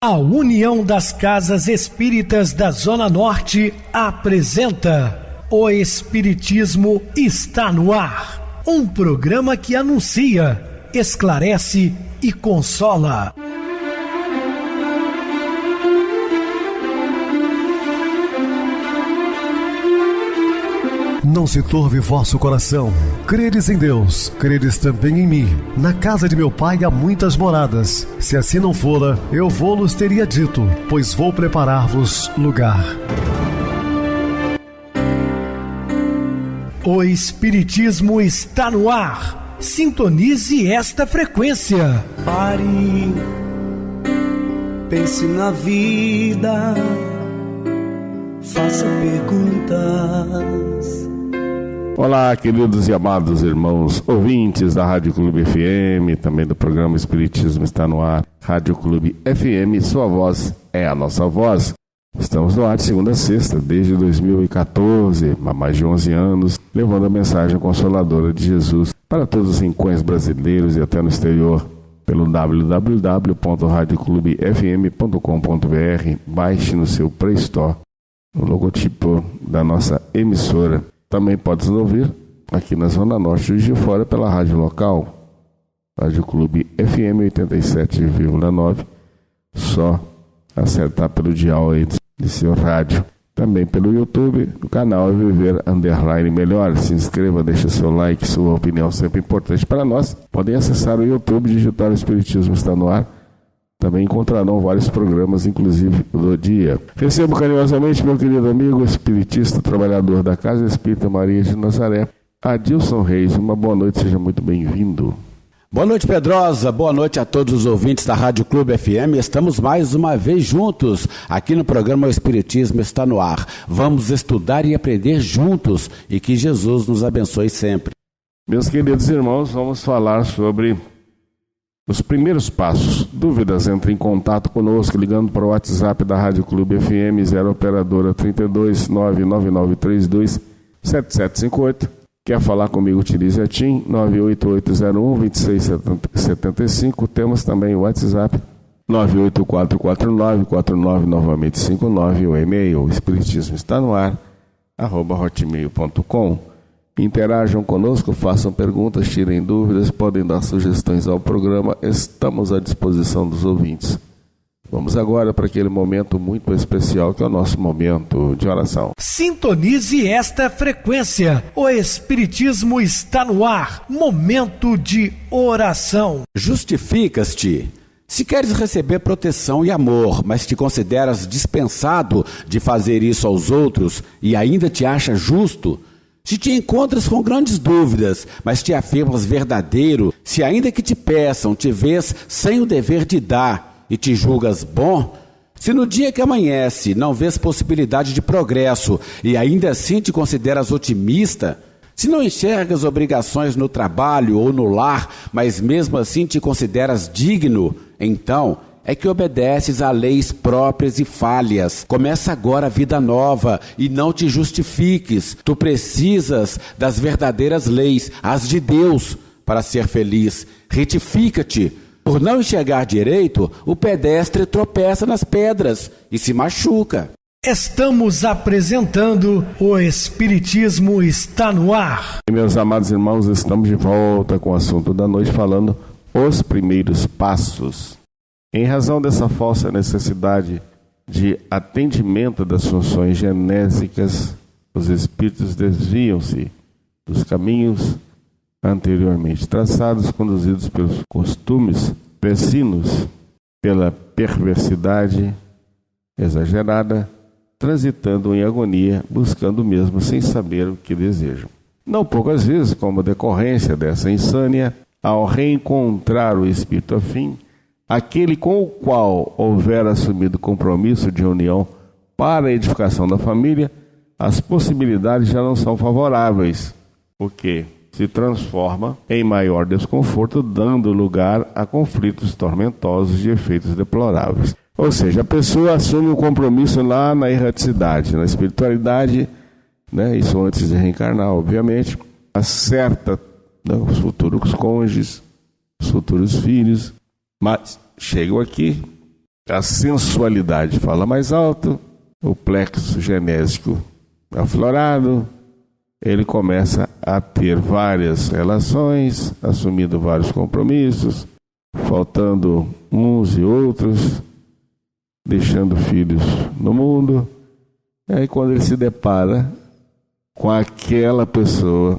A União das Casas Espíritas da Zona Norte apresenta O Espiritismo está no ar, um programa que anuncia, esclarece e consola. Não se turve vosso coração. Credes em Deus, credes também em mim. Na casa de meu pai há muitas moradas. Se assim não fora, eu vou-los teria dito, pois vou preparar-vos lugar. O Espiritismo está no ar. Sintonize esta frequência. Pare, pense na vida, faça perguntas. Olá, queridos e amados irmãos ouvintes da Rádio Clube FM, também do programa Espiritismo está no ar, Rádio Clube FM, sua voz é a nossa voz. Estamos no ar de segunda a sexta, desde 2014, há mais de 11 anos, levando a mensagem consoladora de Jesus para todos os rincões brasileiros e até no exterior, pelo www.radioclubefm.com.br. Baixe no seu Play Store o logotipo da nossa emissora. Também pode nos ouvir aqui na Zona Norte de Juiz de Fora pela rádio local, Rádio Clube FM 87,9. Só acertar pelo dial aí de seu rádio. Também pelo YouTube, o canal é Viver _ Melhor. Se inscreva, deixe seu like, sua opinião sempre importante para nós. Podem acessar o YouTube, digitar o Espiritismo está no ar. Também encontrarão vários programas, inclusive do dia. Recebo carinhosamente meu querido amigo espiritista, trabalhador da Casa Espírita Maria de Nazaré, Adilson Reis. Uma boa noite, seja muito bem-vindo. Boa noite, Pedrosa. Boa noite a todos os ouvintes da Rádio Clube FM. Estamos mais uma vez juntos aqui no programa O Espiritismo está no ar. Vamos estudar e aprender juntos e que Jesus nos abençoe sempre. Meus queridos irmãos, vamos falar sobre os primeiros passos. Dúvidas, entre em contato conosco ligando para o WhatsApp da Rádio Clube FM, 0 operadora 32 99932 7758. Quer falar comigo, utilize a TIM 98801-2675. Temos também o WhatsApp 9844949, novamente 59, o e-mail espiritismo está no ar, @hotmail.com. Interajam conosco, façam perguntas, tirem dúvidas, podem dar sugestões ao programa, estamos à disposição dos ouvintes. Vamos agora para aquele momento muito especial que é o nosso momento de oração. Sintonize esta frequência. O Espiritismo está no ar. Momento de oração. Justificas-te. Se queres receber proteção e amor, mas te consideras dispensado de fazer isso aos outros e ainda te acha justo, se te encontras com grandes dúvidas, mas te afirmas verdadeiro, se ainda que te peçam, te vês sem o dever de dar e te julgas bom, se no dia que amanhece não vês possibilidade de progresso e ainda assim te consideras otimista, se não enxergas obrigações no trabalho ou no lar, mas mesmo assim te consideras digno, então é que obedeces a leis próprias e falhas. Começa agora a vida nova e não te justifiques. Tu precisas das verdadeiras leis, as de Deus, para ser feliz. Retifica-te. Por não enxergar direito, o pedestre tropeça nas pedras e se machuca. Estamos apresentando O Espiritismo está no ar. E, meus amados irmãos, estamos de volta com o assunto da noite, falando os primeiros passos. Em razão dessa falsa necessidade de atendimento das funções genésicas, os espíritos desviam-se dos caminhos anteriormente traçados, conduzidos pelos costumes vecinos, pela perversidade exagerada, transitando em agonia, buscando o mesmo sem saber o que desejam. Não poucas vezes, como decorrência dessa insânia, ao reencontrar o espírito afim, aquele com o qual houver assumido compromisso de união para a edificação da família, as possibilidades já não são favoráveis, o que se transforma em maior desconforto, dando lugar a conflitos tormentosos de efeitos deploráveis. Ou seja, a pessoa assume um compromisso lá na erraticidade, na espiritualidade, né? Isso antes de reencarnar, obviamente, acerta, né, os futuros cônjuges, os futuros filhos, mas chegam aqui, a sensualidade fala mais alto, o plexo genésico aflorado, ele começa a ter várias relações, assumindo vários compromissos, faltando uns e outros, deixando filhos no mundo. E aí quando ele se depara com aquela pessoa,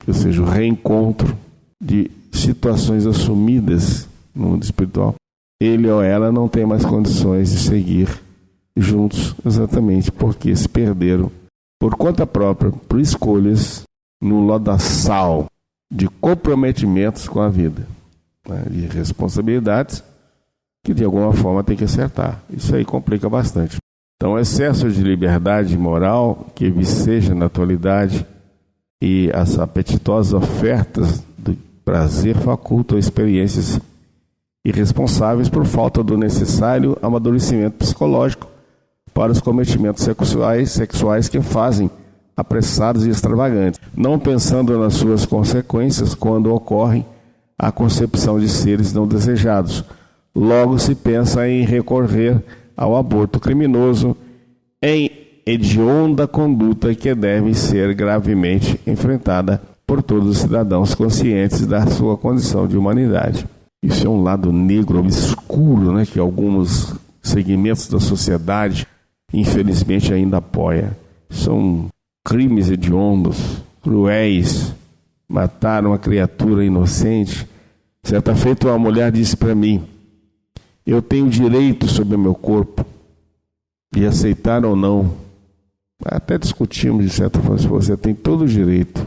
ou seja, o reencontro de situações assumidas no mundo espiritual, ele ou ela não tem mais condições de seguir juntos, exatamente porque se perderam por conta própria, por escolhas, no lodaçal de comprometimentos com a vida, né, de responsabilidades que de alguma forma tem que acertar. Isso aí complica bastante. Então, o excesso de liberdade moral que viceja na atualidade e as apetitosas ofertas do prazer facultam experiências irresponsáveis por falta do necessário amadurecimento psicológico para os cometimentos sexuais que fazem apressados e extravagantes, não pensando nas suas consequências quando ocorre a concepção de seres não desejados. Logo se pensa em recorrer ao aborto criminoso, em hedionda conduta que deve ser gravemente enfrentada por todos os cidadãos conscientes da sua condição de humanidade. Isso é um lado negro, obscuro, né, que alguns segmentos da sociedade, infelizmente, ainda apoia. São crimes hediondos, cruéis, mataram uma criatura inocente. Certa feita, uma mulher disse para mim: eu tenho direito sobre o meu corpo, e aceitar ou não, até discutimos de certa forma, se você tem todo o direito,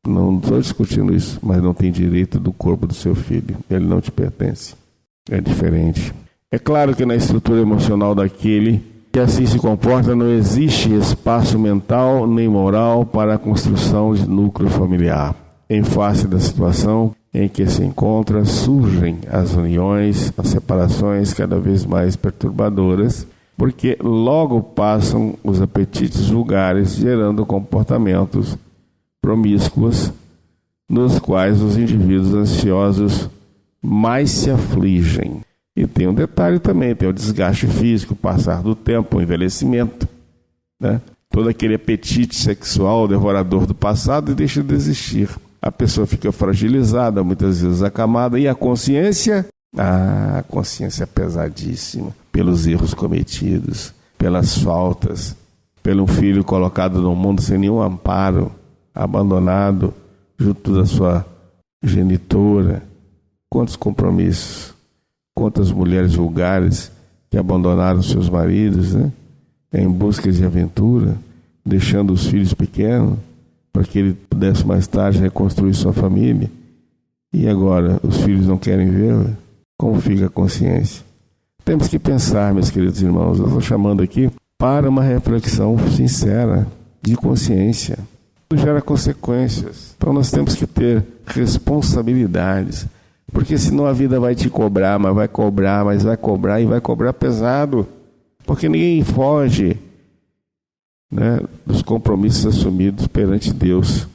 não estou discutindo isso, mas não tem direito do corpo do seu filho, ele não te pertence, é diferente. É claro que na estrutura emocional daquele que assim se comporta não existe espaço mental nem moral para a construção de núcleo familiar. Em face da situação em que se encontra, surgem as uniões, as separações cada vez mais perturbadoras, porque logo passam os apetites vulgares, gerando comportamentos promíscuos, nos quais os indivíduos ansiosos mais se afligem. E tem um detalhe também, tem o desgaste físico, o passar do tempo, o envelhecimento, né? Todo aquele apetite sexual devorador do passado deixa de existir. A pessoa fica fragilizada, muitas vezes acamada, e a consciência é pesadíssima, pelos erros cometidos, pelas faltas, pelo filho colocado no mundo sem nenhum amparo, abandonado junto da sua genitora. Quantos compromissos, quantas mulheres vulgares que abandonaram seus maridos, né, em busca de aventura, deixando os filhos pequenos, para que ele pudesse mais tarde reconstruir sua família. E agora os filhos não querem vê-la? Como fica a consciência? Temos que pensar, meus queridos irmãos, eu estou chamando aqui para uma reflexão sincera, de consciência. Isso gera consequências. Então nós temos que ter responsabilidades, porque senão a vida vai te cobrar, mas vai cobrar e vai cobrar pesado, porque ninguém foge, né, dos compromissos assumidos perante Deus.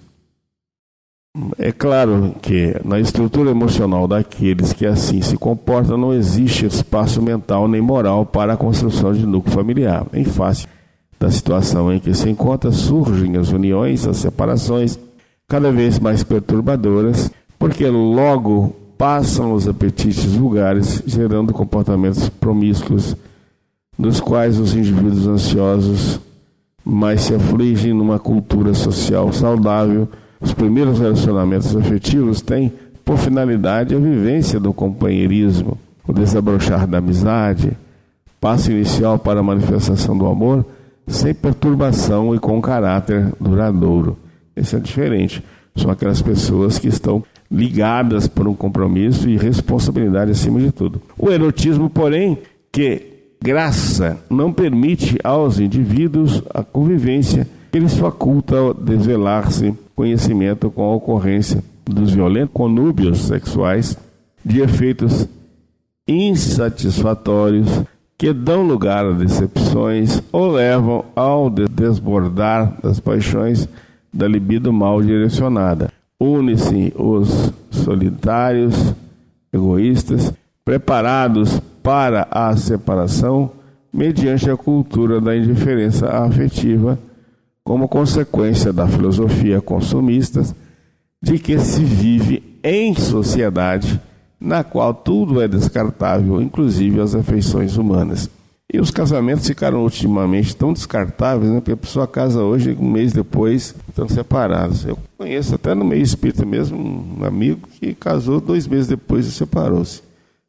É claro que na estrutura emocional daqueles que assim se comportam não existe espaço mental nem moral para a construção de núcleo familiar. Em face da situação em que se encontra, surgem as uniões, as separações, cada vez mais perturbadoras, porque logo passam os apetites vulgares, gerando comportamentos promíscuos, dos quais os indivíduos ansiosos mais se afligem. Numa cultura social saudável, os primeiros relacionamentos afetivos têm por finalidade a vivência do companheirismo, o desabrochar da amizade, passo inicial para a manifestação do amor, sem perturbação e com caráter duradouro. Isso é diferente. São aquelas pessoas que estão ligadas por um compromisso e responsabilidade acima de tudo. O erotismo, porém, que graça não permite aos indivíduos a convivência, que lhes faculta desvelar-se conhecimento com a ocorrência dos violentos conúbios sexuais, de efeitos insatisfatórios que dão lugar a decepções ou levam ao desbordar das paixões da libido mal direcionada. Unem-se os solitários, egoístas, preparados para a separação mediante a cultura da indiferença afetiva, como consequência da filosofia consumista de que se vive em sociedade na qual tudo é descartável, inclusive as afeições humanas. E os casamentos ficaram ultimamente tão descartáveis, né? Porque a pessoa casa hoje, um mês depois, estão separados. Eu conheço até no meio espírita mesmo um amigo que casou 2 meses depois e separou-se.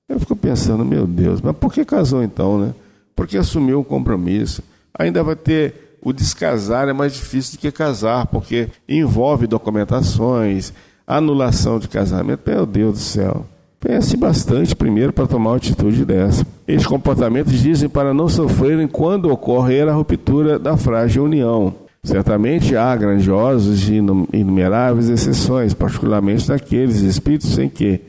Eu fico pensando, meu Deus, mas por que casou então, né? Porque assumiu um compromisso. Ainda vai ter o descasar, é mais difícil do que casar, porque envolve documentações, anulação de casamento. Meu Deus do céu. Pense bastante primeiro para tomar uma atitude dessa. Estes comportamentos dizem para não sofrerem quando ocorrer a ruptura da frágil união. Certamente há grandiosas e inumeráveis exceções, particularmente daqueles espíritos em que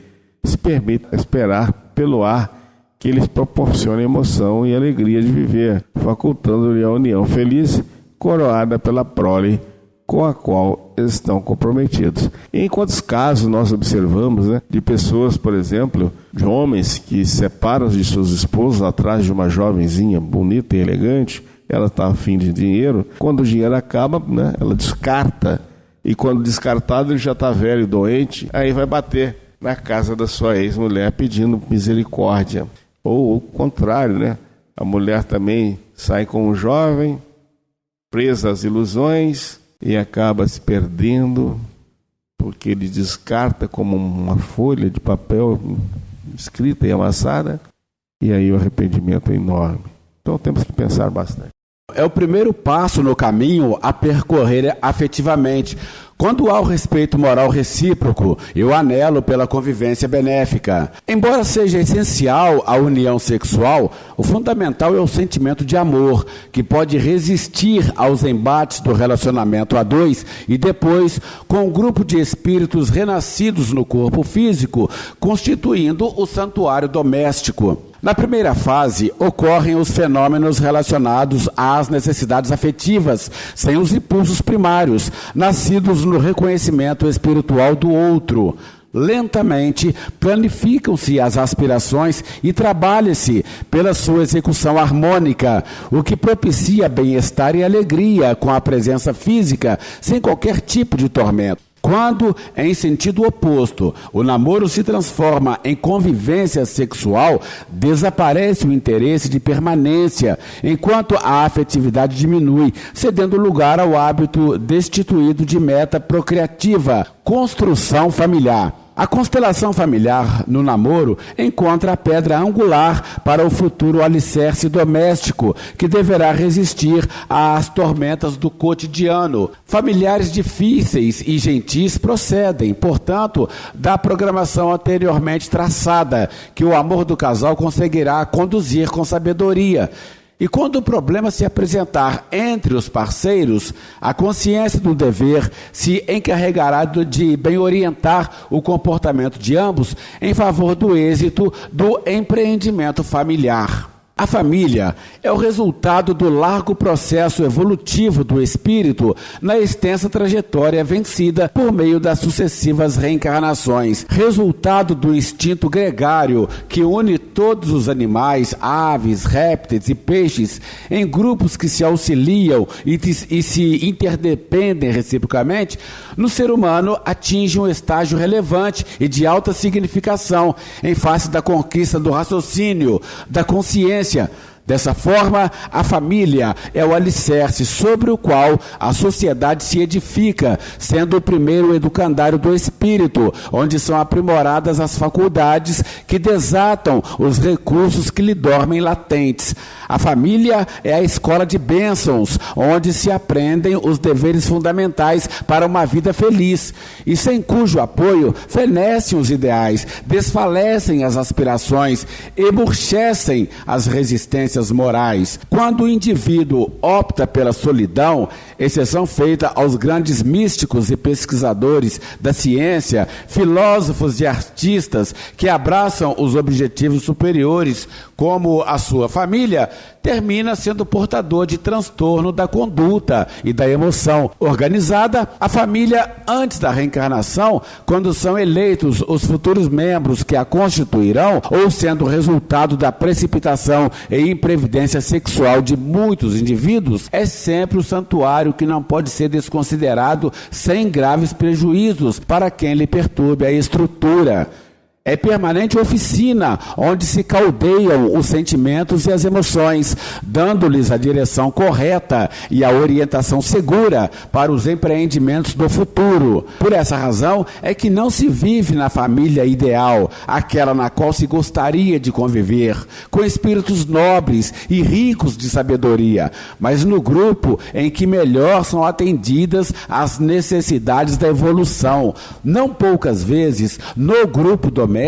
se permite esperar pelo ar que lhes proporciona emoção e alegria de viver, facultando-lhe a união feliz, coroada pela prole com a qual estão comprometidos. E em quantos casos nós observamos, né, de pessoas, por exemplo, de homens que separam de seus esposos atrás de uma jovenzinha bonita e elegante, ela está afim de dinheiro, quando o dinheiro acaba, né, ela descarta, e quando descartado ele já está velho, doente, aí vai bater na casa da sua ex-mulher pedindo misericórdia. Ou o contrário, né? A mulher também sai com um jovem, presa às ilusões, e acaba se perdendo, porque ele descarta como uma folha de papel escrita e amassada, e aí o arrependimento é enorme. Então temos que pensar bastante. É o primeiro passo no caminho a percorrer afetivamente. Quando há o respeito moral recíproco e o anelo pela convivência benéfica. Embora seja essencial a união sexual, o fundamental é o sentimento de amor, que pode resistir aos embates do relacionamento a dois e depois, com um grupo de espíritos renascidos no corpo físico, constituindo o santuário doméstico. Na primeira fase, ocorrem os fenômenos relacionados às necessidades afetivas, sem os impulsos primários, nascidos no reconhecimento espiritual do outro. Lentamente, planificam-se as aspirações e trabalha-se pela sua execução harmônica, o que propicia bem-estar e alegria com a presença física, sem qualquer tipo de tormento. Quando, em sentido oposto, o namoro se transforma em convivência sexual, desaparece o interesse de permanência, enquanto a afetividade diminui, cedendo lugar ao hábito destituído de meta procriativa, construção familiar. A constelação familiar no namoro encontra a pedra angular para o futuro alicerce doméstico, que deverá resistir às tormentas do cotidiano. Familiares difíceis e gentis procedem, portanto, da programação anteriormente traçada, que o amor do casal conseguirá conduzir com sabedoria. E quando o problema se apresentar entre os parceiros, a consciência do dever se encarregará de bem orientar o comportamento de ambos em favor do êxito do empreendimento familiar. A família é o resultado do largo processo evolutivo do espírito na extensa trajetória vencida por meio das sucessivas reencarnações, resultado do instinto gregário que une todos os animais, aves, répteis e peixes em grupos que se auxiliam e se interdependem reciprocamente. No ser humano atinge um estágio relevante e de alta significação em face da conquista do raciocínio, da consciência. Dessa forma, a família é o alicerce sobre o qual a sociedade se edifica, sendo o primeiro educandário do espírito, onde são aprimoradas as faculdades que desatam os recursos que lhe dormem latentes. A família é a escola de bênçãos, onde se aprendem os deveres fundamentais para uma vida feliz, e sem cujo apoio fenecem os ideais, desfalecem as aspirações, emurchecem as resistências morais. Quando o indivíduo opta pela solidão, exceção feita aos grandes místicos e pesquisadores da ciência, filósofos e artistas que abraçam os objetivos superiores, como a sua família, termina sendo portador de transtorno da conduta e da emoção. Organizada, a família, antes da reencarnação, quando são eleitos os futuros membros que a constituirão, ou sendo resultado da precipitação e imprevidência sexual de muitos indivíduos, é sempre o santuário que não pode ser desconsiderado sem graves prejuízos para quem lhe perturbe a estrutura. É permanente oficina, onde se caldeiam os sentimentos e as emoções, dando-lhes a direção correta e a orientação segura para os empreendimentos do futuro. Por essa razão é que não se vive na família ideal, aquela na qual se gostaria de conviver, com espíritos nobres e ricos de sabedoria, mas no grupo em que melhor são atendidas as necessidades da evolução. Não poucas vezes, no grupo doméstico,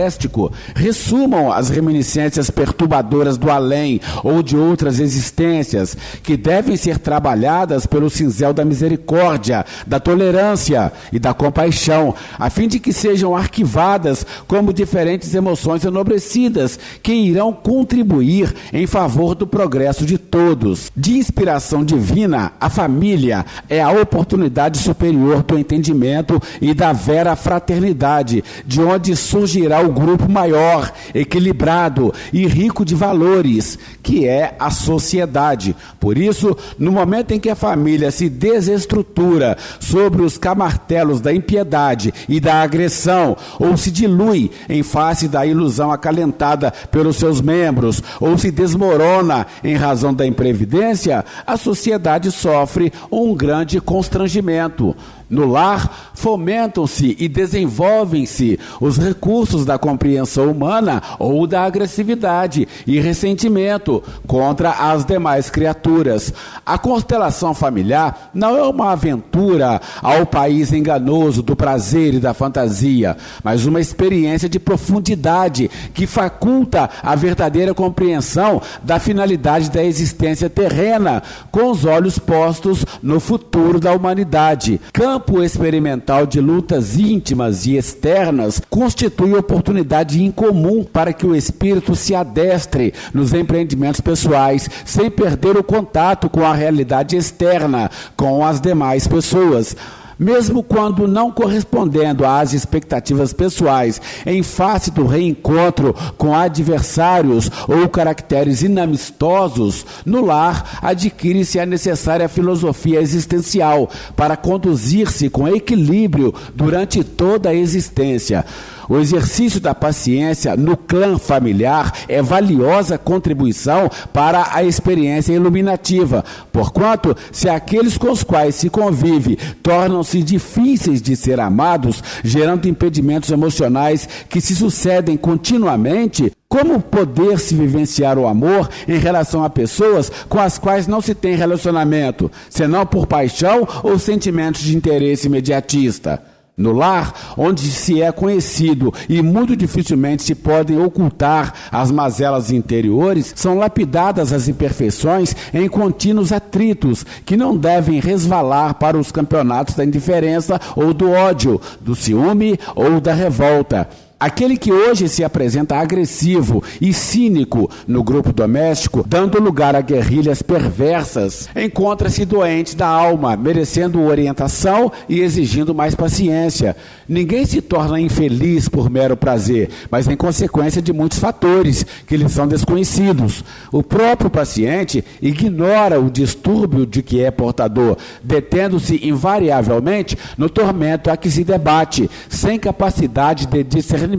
ressumam as reminiscências perturbadoras do além ou de outras existências que devem ser trabalhadas pelo cinzel da misericórdia, da tolerância e da compaixão, a fim de que sejam arquivadas como diferentes emoções enobrecidas que irão contribuir em favor do progresso de todos. De inspiração divina, a família é a oportunidade superior do entendimento e da vera fraternidade, de onde surgirá o grupo maior, equilibrado e rico de valores, que é a sociedade. Por isso, no momento em que a família se desestrutura sobre os camartelos da impiedade e da agressão, ou se dilui em face da ilusão acalentada pelos seus membros, ou se desmorona em razão da imprevidência, a sociedade sofre um grande constrangimento. No lar, fomentam-se e desenvolvem-se os recursos da compreensão humana ou da agressividade e ressentimento contra as demais criaturas. A constelação familiar não é uma aventura ao país enganoso do prazer e da fantasia, mas uma experiência de profundidade que faculta a verdadeira compreensão da finalidade da existência terrena, com os olhos postos no futuro da humanidade. Campo experimental de lutas íntimas e externas constitui oportunidade incomum para que o espírito se adestre nos empreendimentos pessoais, sem perder o contato com a realidade externa, com as demais pessoas. Mesmo quando não correspondendo às expectativas pessoais, em face do reencontro com adversários ou caracteres inamistosos, no lar adquire-se a necessária filosofia existencial para conduzir-se com equilíbrio durante toda a existência. O exercício da paciência no clã familiar é valiosa contribuição para a experiência iluminativa, porquanto, se aqueles com os quais se convive tornam-se difíceis de ser amados, gerando impedimentos emocionais que se sucedem continuamente, como poder-se vivenciar o amor em relação a pessoas com as quais não se tem relacionamento, senão por paixão ou sentimentos de interesse imediatista? No lar, onde se é conhecido e muito dificilmente se podem ocultar as mazelas interiores, são lapidadas as imperfeições em contínuos atritos, que não devem resvalar para os campeonatos da indiferença ou do ódio, do ciúme ou da revolta. Aquele que hoje se apresenta agressivo e cínico no grupo doméstico, dando lugar a guerrilhas perversas, encontra-se doente da alma, merecendo orientação e exigindo mais paciência. Ninguém se torna infeliz por mero prazer, mas em consequência de muitos fatores que lhe são desconhecidos. O próprio paciente ignora o distúrbio de que é portador, detendo-se invariavelmente no tormento a que se debate, sem capacidade de discernimento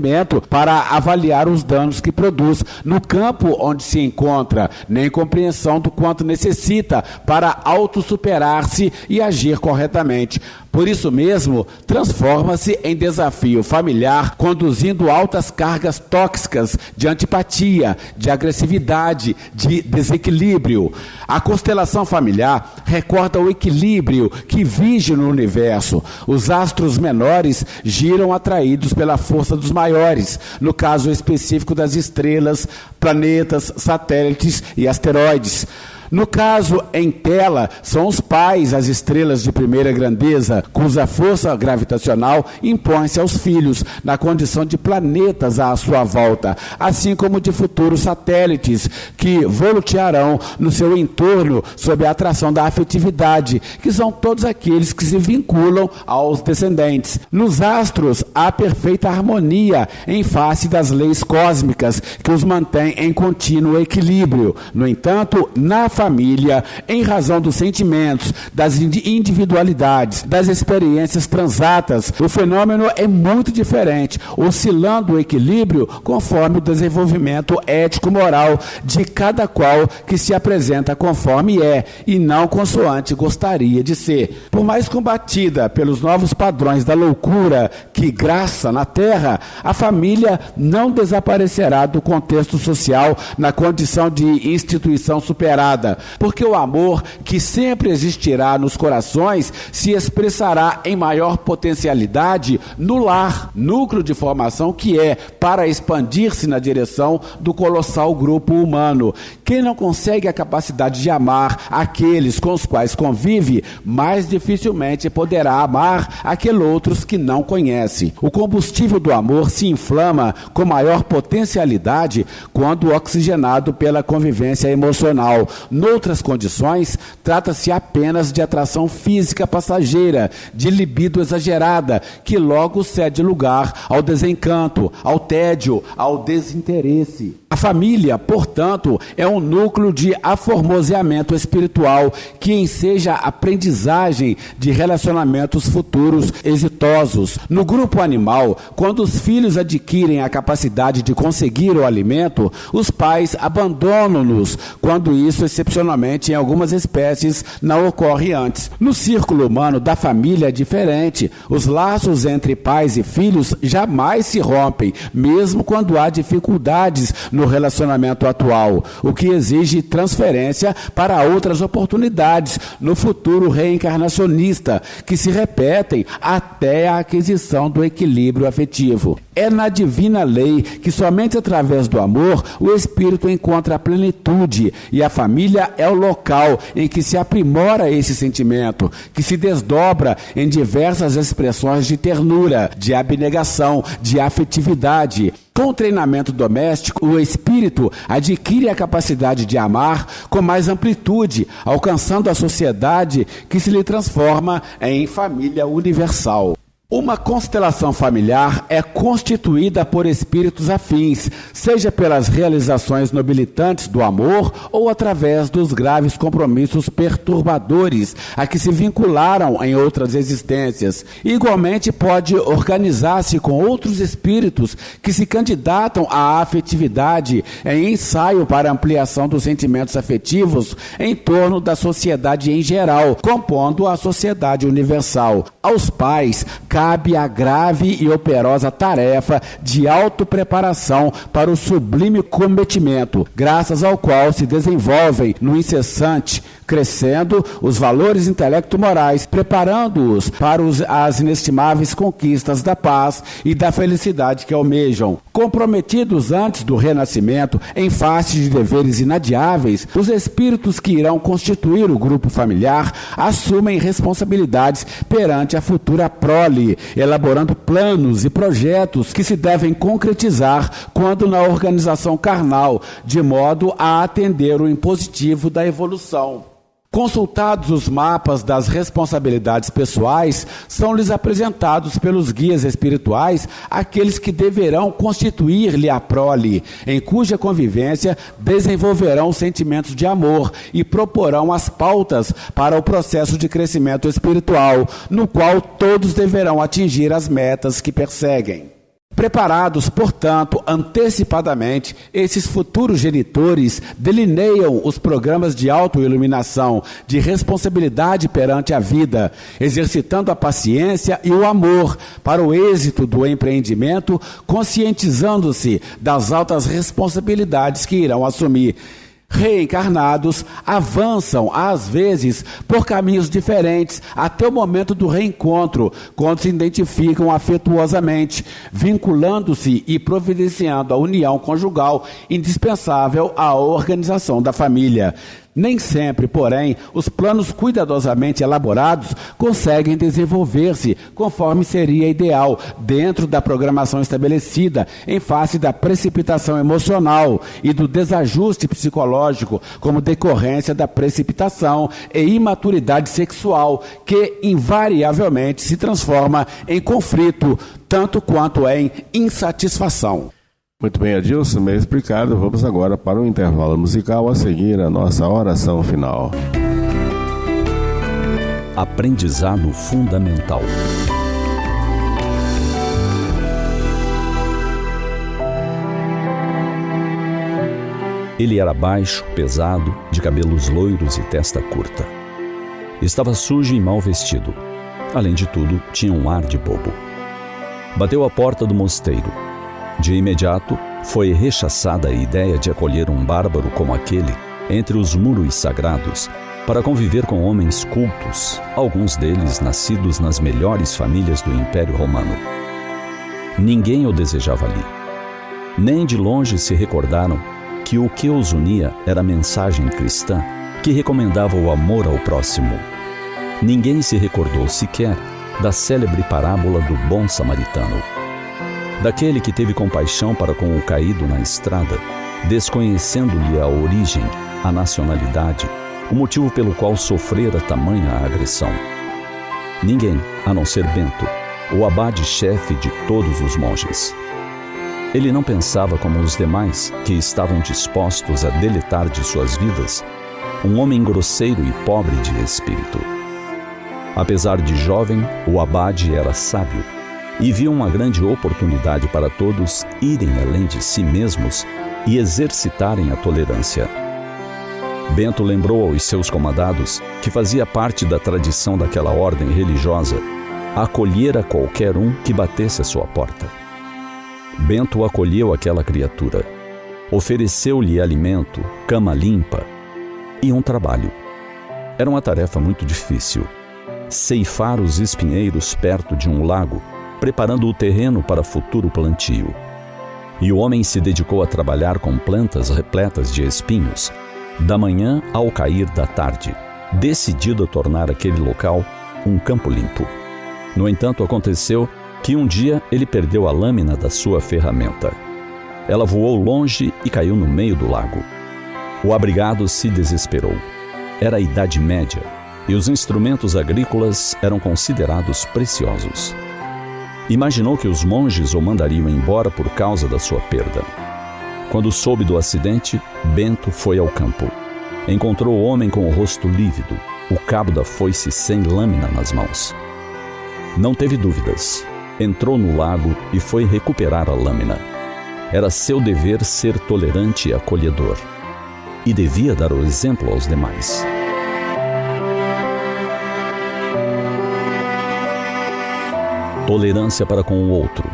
para avaliar os danos que produz no campo onde se encontra, nem compreensão do quanto necessita para autossuperar-se e agir corretamente. Por isso mesmo, transforma-se em desafio familiar, conduzindo altas cargas tóxicas de antipatia, de agressividade, de desequilíbrio. A constelação familiar recorda o equilíbrio que vige no universo. Os astros menores giram atraídos pela força dos maiores, no caso específico das estrelas, planetas, satélites e asteroides. No caso em tela, são os pais as estrelas de primeira grandeza, cuja força gravitacional impõe-se aos filhos, na condição de planetas à sua volta, assim como de futuros satélites que voltearão no seu entorno sob a atração da afetividade, que são todos aqueles que se vinculam aos descendentes. Nos astros, há perfeita harmonia em face das leis cósmicas que os mantém em contínuo equilíbrio. No entanto, na família, em razão dos sentimentos, das individualidades, das experiências transatas, o fenômeno é muito diferente, oscilando o equilíbrio conforme o desenvolvimento ético-moral de cada qual que se apresenta conforme é, e não consoante gostaria de ser. Por mais combatida pelos novos padrões da loucura que graça na Terra, a família não desaparecerá do contexto social na condição de instituição superada, porque o amor que sempre existirá nos corações se expressará em maior potencialidade no lar, núcleo de formação que é para expandir-se na direção do colossal grupo humano. Quem não consegue a capacidade de amar aqueles com os quais convive, mais dificilmente poderá amar aqueles outros que não conhece. O combustível do amor se inflama com maior potencialidade quando oxigenado pela convivência emocional. Noutras condições, trata-se apenas de atração física passageira, de libido exagerada, que logo cede lugar ao desencanto, ao tédio, ao desinteresse. A família, portanto, é um núcleo de aformoseamento espiritual que enseja a aprendizagem de relacionamentos futuros exitosos. No grupo animal, quando os filhos adquirem a capacidade de conseguir o alimento, os pais abandonam-nos, quando isso, excepcionalmente, em algumas espécies, não ocorre antes. No círculo humano da família é diferente. Os laços entre pais e filhos jamais se rompem, mesmo quando há dificuldades no relacionamento atual, o que exige transferência para outras oportunidades no futuro reencarnacionista, que se repetem até a aquisição do equilíbrio afetivo. É na divina lei que somente através do amor o espírito encontra a plenitude, e a família é o local em que se aprimora esse sentimento, que se desdobra em diversas expressões de ternura, de abnegação, de afetividade. Com o treinamento doméstico, o espírito adquire a capacidade de amar com mais amplitude, alcançando a sociedade que se lhe transforma em família universal. Uma constelação familiar é constituída por espíritos afins, seja pelas realizações nobilitantes do amor ou através dos graves compromissos perturbadores a que se vincularam em outras existências. Igualmente pode organizar-se com outros espíritos que se candidatam à afetividade em ensaio para ampliação dos sentimentos afetivos em torno da sociedade em geral, compondo a sociedade universal. Aos pais, cabe a grave e operosa tarefa de autopreparação para o sublime cometimento, graças ao qual se desenvolvem no incessante, crescendo os valores intelecto-morais, preparando-os para as inestimáveis conquistas da paz e da felicidade que almejam. Comprometidos antes do renascimento, em face de deveres inadiáveis, os espíritos que irão constituir o grupo familiar assumem responsabilidades perante a futura prole, elaborando planos e projetos que se devem concretizar quando na organização carnal, de modo a atender o impositivo da evolução. Consultados os mapas das responsabilidades pessoais, são-lhes apresentados pelos guias espirituais aqueles que deverão constituir-lhe a prole, em cuja convivência desenvolverão sentimentos de amor e proporão as pautas para o processo de crescimento espiritual, no qual todos deverão atingir as metas que perseguem. Preparados, portanto, antecipadamente, esses futuros genitores delineiam os programas de autoiluminação, de responsabilidade perante a vida, exercitando a paciência e o amor para o êxito do empreendimento, conscientizando-se das altas responsabilidades que irão assumir. Reencarnados, avançam, às vezes, por caminhos diferentes, até o momento do reencontro, quando se identificam afetuosamente, vinculando-se e providenciando a união conjugal indispensável à organização da família. Nem sempre, porém, os planos cuidadosamente elaborados conseguem desenvolver-se conforme seria ideal, dentro da programação estabelecida, em face da precipitação emocional e do desajuste psicológico como decorrência da precipitação e imaturidade sexual, que invariavelmente se transforma em conflito, tanto quanto em insatisfação. Muito bem, Adilson, bem explicado. Vamos agora para um intervalo musical, a seguir a nossa oração final. Aprendizado fundamental. Ele era baixo, pesado, de cabelos loiros e testa curta. Estava sujo e mal vestido. Além de tudo, tinha um ar de bobo. Bateu à porta do mosteiro. De imediato, foi rechaçada a ideia de acolher um bárbaro como aquele entre os muros sagrados para conviver com homens cultos, alguns deles nascidos nas melhores famílias do Império Romano. Ninguém o desejava ali. Nem de longe se recordaram que o que os unia era a mensagem cristã que recomendava o amor ao próximo. Ninguém se recordou sequer da célebre parábola do bom samaritano, daquele que teve compaixão para com o caído na estrada, desconhecendo-lhe a origem, a nacionalidade, o motivo pelo qual sofrera tamanha agressão. Ninguém, a não ser Bento, o abade-chefe de todos os monges. Ele não pensava como os demais, que estavam dispostos a deletar de suas vidas um homem grosseiro e pobre de espírito. Apesar de jovem, o abade era sábio e viu uma grande oportunidade para todos irem além de si mesmos e exercitarem a tolerância. Bento lembrou aos seus comandados que fazia parte da tradição daquela ordem religiosa acolher a qualquer um que batesse à sua porta. Bento acolheu aquela criatura, ofereceu-lhe alimento, cama limpa e um trabalho. Era uma tarefa muito difícil: ceifar os espinheiros perto de um lago, preparando o terreno para futuro plantio. E o homem se dedicou a trabalhar com plantas repletas de espinhos, da manhã ao cair da tarde, decidido a tornar aquele local um campo limpo. No entanto, aconteceu que um dia ele perdeu a lâmina da sua ferramenta. Ela voou longe e caiu no meio do lago. O abrigado se desesperou. Era a Idade Média e os instrumentos agrícolas eram considerados preciosos. Imaginou que os monges o mandariam embora por causa da sua perda. Quando soube do acidente, Bento foi ao campo. Encontrou o homem com o rosto lívido, o cabo da foice sem lâmina nas mãos. Não teve dúvidas. Entrou no lago e foi recuperar a lâmina. Era seu dever ser tolerante e acolhedor. E devia dar o exemplo aos demais. Tolerância para com o outro.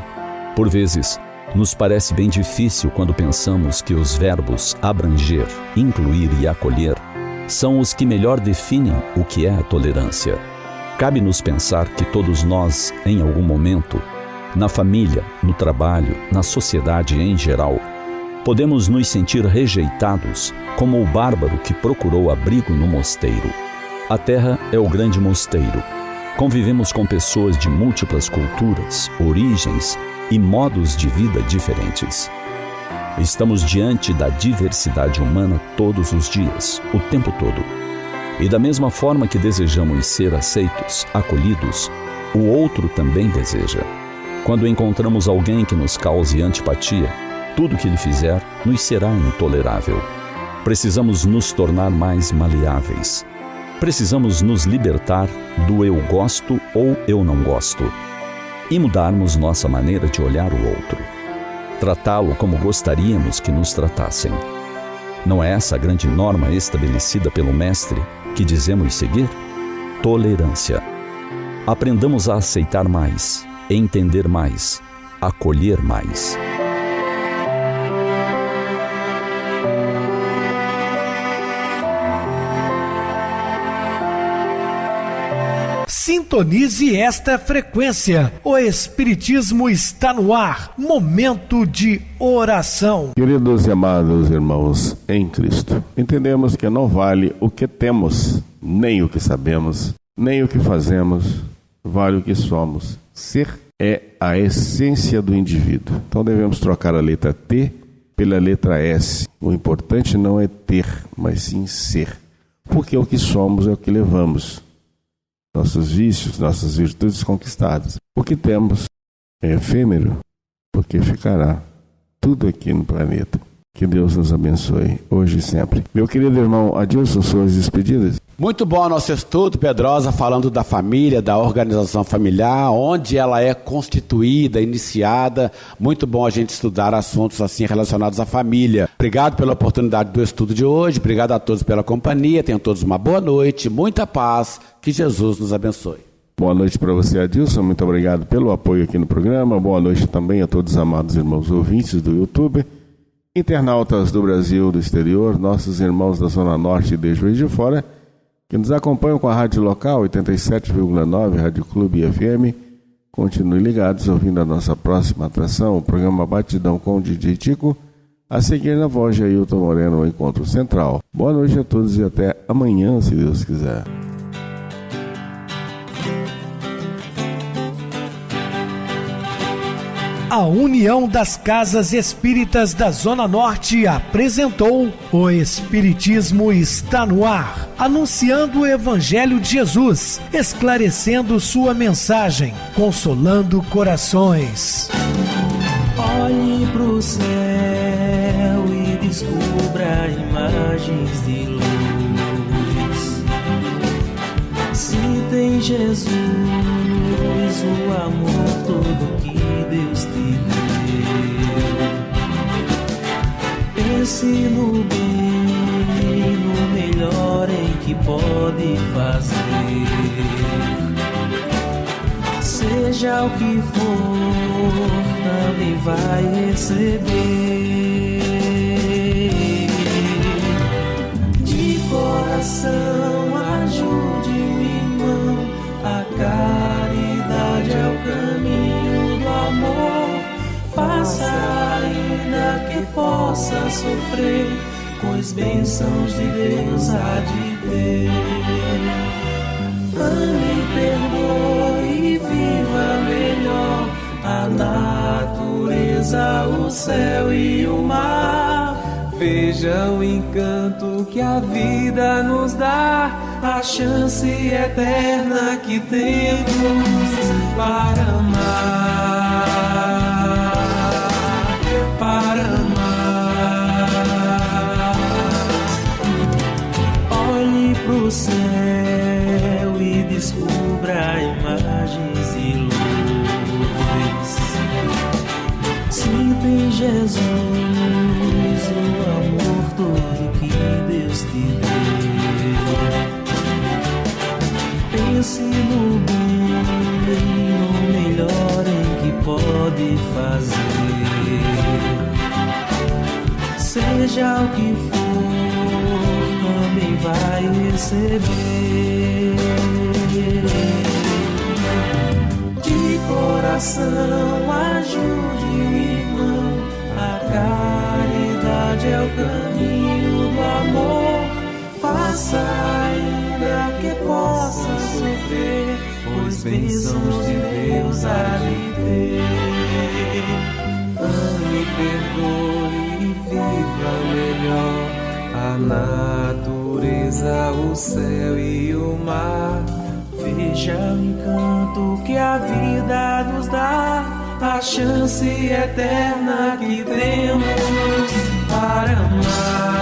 Por vezes, nos parece bem difícil quando pensamos que os verbos abranger, incluir e acolher são os que melhor definem o que é a tolerância. Cabe-nos pensar que todos nós, em algum momento, na família, no trabalho, na sociedade em geral, podemos nos sentir rejeitados, como o bárbaro que procurou abrigo no mosteiro. A terra é o grande mosteiro. Convivemos com pessoas de múltiplas culturas, origens e modos de vida diferentes. Estamos diante da diversidade humana todos os dias, o tempo todo. E da mesma forma que desejamos ser aceitos, acolhidos, o outro também deseja. Quando encontramos alguém que nos cause antipatia, tudo que ele fizer nos será intolerável. Precisamos nos tornar mais maleáveis. Precisamos nos libertar do eu gosto ou eu não gosto e mudarmos nossa maneira de olhar o outro. Tratá-lo como gostaríamos que nos tratassem. Não é essa a grande norma estabelecida pelo Mestre que dizemos seguir? Tolerância. Aprendamos a aceitar mais, entender mais, acolher mais. Sintonize esta frequência. O Espiritismo está no ar. Momento de oração. Queridos e amados irmãos em Cristo, entendemos que não vale o que temos, nem o que sabemos, nem o que fazemos, vale o que somos. Ser é a essência do indivíduo. Então devemos trocar a letra T pela letra S. O importante não é ter, mas sim ser. Porque o que somos é o que levamos. Nossos vícios, nossas virtudes conquistadas. O que temos é efêmero, porque ficará tudo aqui no planeta. Que Deus nos abençoe, hoje e sempre. Meu querido irmão Adilson, suas despedidas. Muito bom o nosso estudo, Pedrosa, falando da família, da organização familiar, onde ela é constituída, iniciada. Muito bom a gente estudar assuntos assim relacionados à família. Obrigado pela oportunidade do estudo de hoje, obrigado a todos pela companhia, tenham todos uma boa noite, muita paz, que Jesus nos abençoe. Boa noite para você, Adilson, muito obrigado pelo apoio aqui no programa. Boa noite também a todos os amados irmãos ouvintes do YouTube, internautas do Brasil, do exterior, nossos irmãos da Zona Norte e de Juiz de Fora, que nos acompanham com a rádio local 87,9, Rádio Clube FM. Continuem ligados ouvindo a nossa próxima atração, o programa Batidão com o DJ Tico, a seguir na voz de Ailton Moreno, o Encontro Central. Boa noite a todos e até amanhã, se Deus quiser. A União das Casas Espíritas da Zona Norte apresentou O Espiritismo está no ar, anunciando o Evangelho de Jesus, esclarecendo sua mensagem, consolando corações. Olhe pro céu e descubra imagens de luz. Se tem Jesus, o amor todo que Deus te deu. Pense no bem, no melhor em que pode fazer. Seja o que for, também vai receber. De coração, ajude-me, irmão, a caridade é o caminho do amor. Faça ainda que possa sofrer, pois bênçãos de Deus há de ter. Ame, perdoe e viva melhor a natureza, o céu e o mar. Veja o encanto que a vida nos dá, a chance eterna que temos para amar, para amar. Olhe pro céu e descubra imagens e luz. Sinta em Jesus o amor todo que Deus te deu. Pense no bem, no melhor em que pode fazer. Seja o que for, também vai receber. De coração, ajude, irmão, a caridade é o caminho do amor. Faça ainda que possa sofrer, pois bênçãos de Deus há de ter. Ame, perdoe e viva melhor a natureza, o céu e o mar. Veja o encanto que a vida nos dá, a chance eterna que temos para amar.